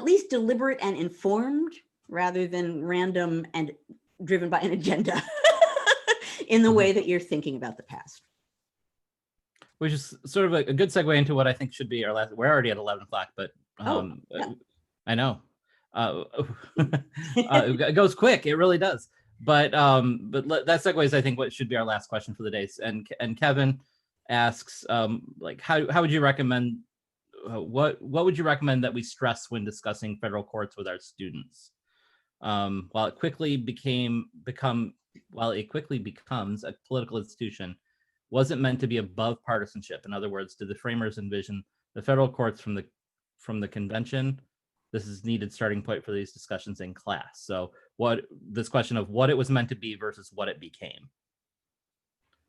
least deliberate and informed rather than random and driven by an agenda in the way that you're thinking about the past. Which is sort of a good segue into what I think should be our last. We're already at 11 o'clock, but yeah. I know. It goes quick. It really does. But that segues, I think, what should be our last question for the day. And Kevin asks, like, how would you recommend, what would you recommend that we stress when discussing federal courts with our students? While it quickly becomes a political institution, wasn't meant to be above partisanship. In other words, did the framers envision the federal courts from the convention? This is needed starting point for these discussions in class. So this question of what it was meant to be versus what it became.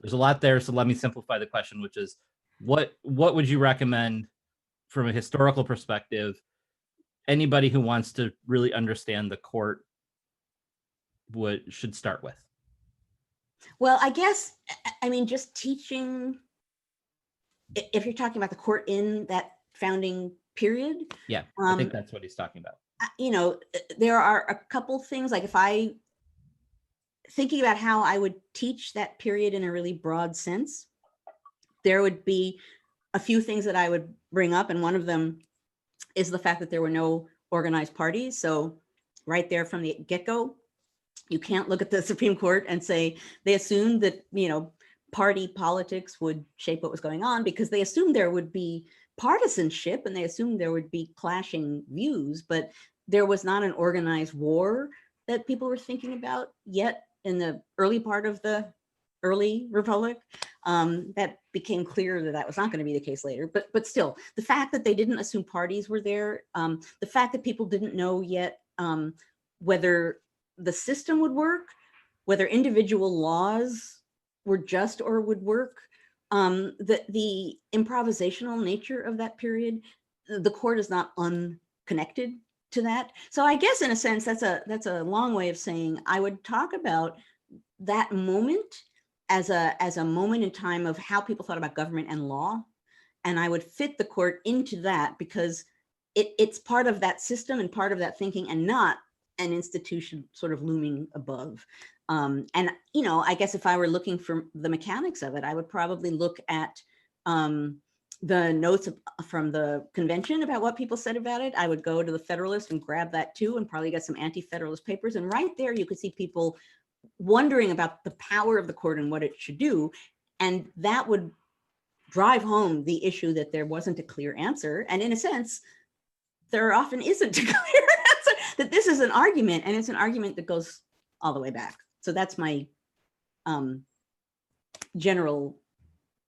There's a lot there, so let me simplify the question, which is what would you recommend from a historical perspective, anybody who wants to really understand the court should start with? Well, I guess, I mean, just teaching, if you're talking about the court in that founding period. Yeah, I think that's what he's talking about. You know, there are a couple things, like thinking about how I would teach that period in a really broad sense, there would be a few things that I would bring up. And one of them is the fact that there were no organized parties. So right there from the get-go, you can't look at the Supreme Court and say they assumed that, you know, party politics would shape what was going on, because they assumed there would be partisanship and they assumed there would be clashing views, but there was not an organized war that people were thinking about yet in the early part of the early republic. That became clear that was not going to be the case later, but still, the fact that they didn't assume parties were there, the fact that people didn't know yet whether the system would work, whether individual laws were just or would work, the improvisational nature of that period, the court is not unconnected to that. So I guess in a sense, that's a long way of saying I would talk about that moment as a moment in time of how people thought about government and law. And I would fit the court into that because it's part of that system and part of that thinking, and not an institution sort of looming above. And, you know, I guess if I were looking for the mechanics of it, I would probably look at the notes from the convention about what people said about it. I would go to the Federalist and grab that too, and probably get some anti-Federalist papers. And right there, you could see people wondering about the power of the court and what it should do. And that would drive home the issue that there wasn't a clear answer. And in a sense, there often isn't a clear answer, that this is an argument, and it's an argument that goes all the way back. So that's my general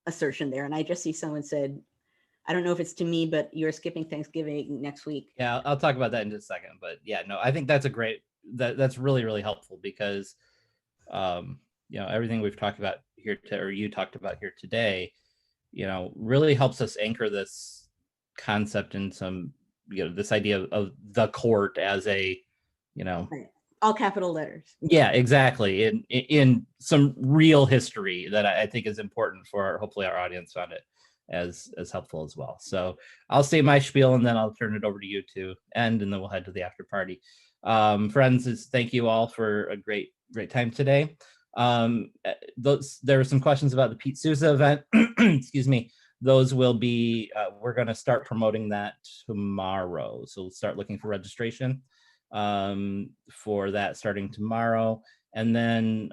assertion there. And I just see someone said, I don't know if it's to me, but you're skipping Thanksgiving next week. Yeah, I'll talk about that in just a second. But yeah, no, I think that's that's really, really helpful, because you know, everything we've talked about here or you talked about here today, you know, really helps us anchor this concept in some, you know, this idea of the court as a, you know, right. All capital letters. Yeah, exactly. In some real history that I think is important for hopefully our audience found it as helpful as well. So I'll say my spiel and then I'll turn it over to you to end, and then we'll head to the after party. Friends, thank you all for a great time today. There were some questions about the Pete Souza event. Excuse me. Those will be, we're going to start promoting that tomorrow. So we'll start looking for registration for that starting tomorrow. And then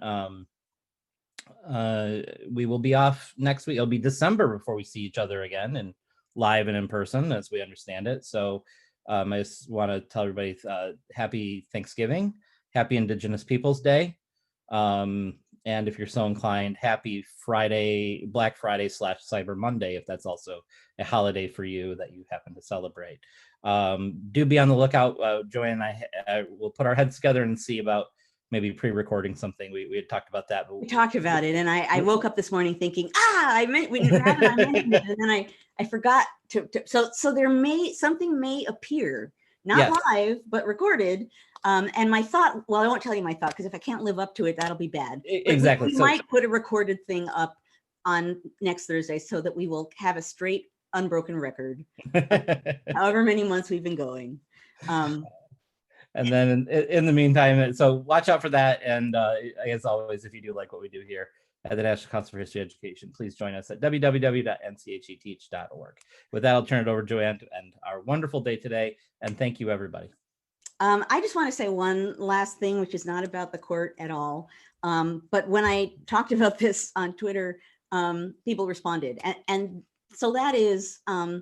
we will be off next week. It'll be December before we see each other again and live and in person, as we understand it. So I just want to tell everybody happy Thanksgiving, happy Indigenous Peoples Day. And if you're so inclined, happy Friday, Black Friday / Cyber Monday, if that's also a holiday for you that you happen to celebrate. Do be on the lookout. Joanne and I will put our heads together and see about maybe pre-recording something. We had talked about that. But we talked about it, and I woke up this morning thinking, I mentioned it, and then I forgot to so there something may appear, not live, but recorded. And my thought, well, I won't tell you my thought, because if I can't live up to it, that'll be bad. Exactly. We might put a recorded thing up on next Thursday so that we will have a straight, unbroken record, however many months we've been going. And then in the meantime, so watch out for that. And as always, if you do like what we do here at the National Council for History Education, please join us at www.ncheteach.org. With that, I'll turn it over to Joanne to end our wonderful day today. And thank you, everybody. I just want to say one last thing, which is not about the court at all. But when I talked about this on Twitter, people responded. And so that is, I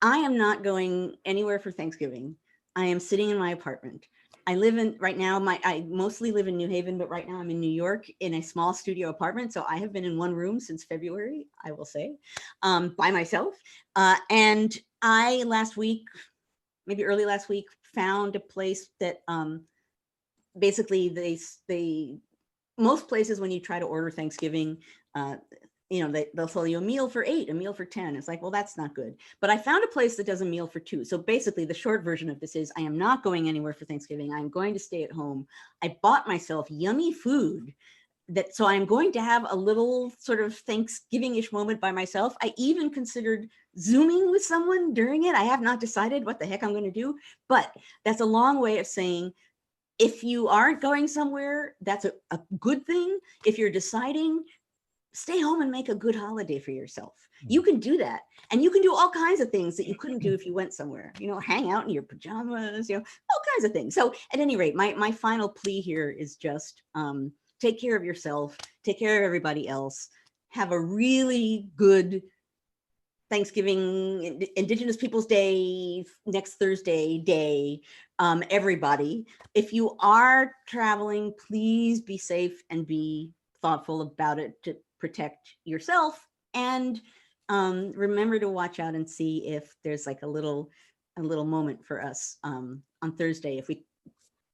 am not going anywhere for Thanksgiving. I am sitting in my apartment. I live in, right now, I mostly live in New Haven, but right now I'm in New York in a small studio apartment. So I have been in one room since February, I will say, by myself. And I last week, maybe early last week, found a place that basically most places when you try to order Thanksgiving, they'll sell you a meal for 8, a meal for 10. It's like, well, that's not good. But I found a place that does a meal for 2. So basically the short version of this is I am not going anywhere for Thanksgiving. I'm going to stay at home. I bought myself yummy food so I'm going to have a little sort of Thanksgiving-ish moment by myself. I even considered Zooming with someone during it. I have not decided what the heck I'm going to do, but that's a long way of saying, if you aren't going somewhere, that's a good thing. If you're deciding, stay home and make a good holiday for yourself. You can do that. And you can do all kinds of things that you couldn't do if you went somewhere, hang out in your pajamas, all kinds of things. So at any rate, my final plea here is just take care of yourself, take care of everybody else, have a really good Thanksgiving, Indigenous Peoples Day, next Thursday day, everybody. If you are traveling, please be safe and be thoughtful about it to protect yourself, and remember to watch out and see if there's like a little moment for us on Thursday if we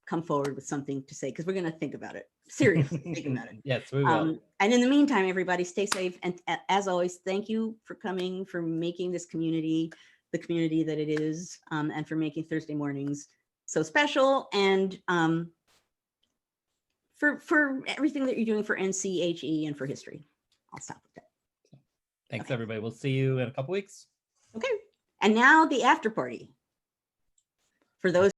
come forward with something to say, because we're going to think about it. Seriously, think about it. Yes, we will. And in the meantime, everybody stay safe. And as always, thank you for coming, for making this community the community that it is, and for making Thursday mornings so special, and for everything that you're doing for NCHE and for history. I'll stop with that. Thanks, Okay. everybody. We'll see you in a couple weeks. Okay. And now the after party. For those